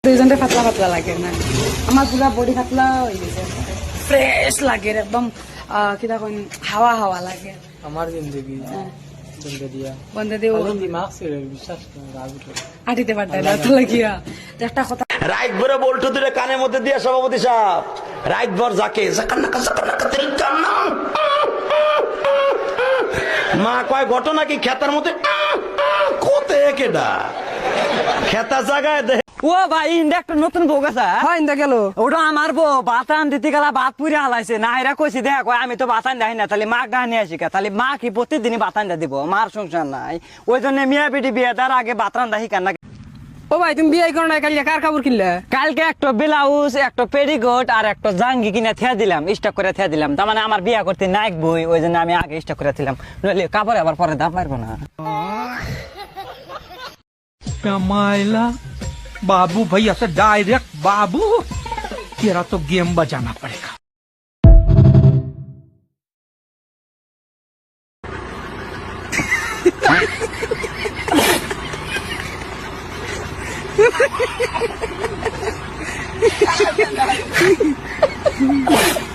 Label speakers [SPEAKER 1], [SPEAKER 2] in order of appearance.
[SPEAKER 1] দুইজনটা পাতলা পাতলা লাগে না, আমার পুরা বডি পাতলা হয়ে গেছে, ফ্রেশ লাগে একদম, কিটা কইন হাওয়া হাওয়া লাগে
[SPEAKER 2] আমার জিন্দগি
[SPEAKER 1] বন্ধে দিয়ে
[SPEAKER 2] দিমাগ ছিল বিশ্বাস
[SPEAKER 1] আটিতে পারতে না তো লাগিয়া একটা কথা
[SPEAKER 3] রাইট ভরে বল্টু দিলে কানের মধ্যে দিয়ে সভাপতি সাহেব রাইট ভর যাকে মা কয় ঘটনা কি খেতার মধ্যে কোতে কেডা খেতা জায়গায়
[SPEAKER 4] ও ভাই ইন্দা একটা নতুন বউ গেছে
[SPEAKER 1] হয় ইন্দা গেল
[SPEAKER 4] ওটা আমার বউ ভাত আন দিতে গেলা ভাত পুরে হালাইছে না এরা কইছি দেখ আমি তো ভাত আন দেয় না তাহলে মা গা নিয়ে আসি তাহলে মা কি প্রতিদিনই ভাত আন দিব মার সংসার নাই ওই জন্য মিয়া বেটি বিয়ে দেওয়ার আগে ভাত রান্ধা শিকার না।
[SPEAKER 1] ও ভাই তুমি বিয়ে করো না, কালকে কার কাপড় কিনলে?
[SPEAKER 4] কালকে একটা ব্লাউজ একটা পেটিকোট আর একটা জাঙ্গি কিনে থিয়া দিলাম, স্টক করে থিয়া দিলাম, তার মানে আমার বিয়া করতে নাইক বই ওই জন্য আমি আগে স্টক করে দিলাম, নইলে কাপড় আবার পরে দাম পারবো না।
[SPEAKER 5] मायला बाबू भैया से डायरेक्ट बाबू तेरा तो गेम बजाना पड़ेगा।
[SPEAKER 1] Ha ha ha ha!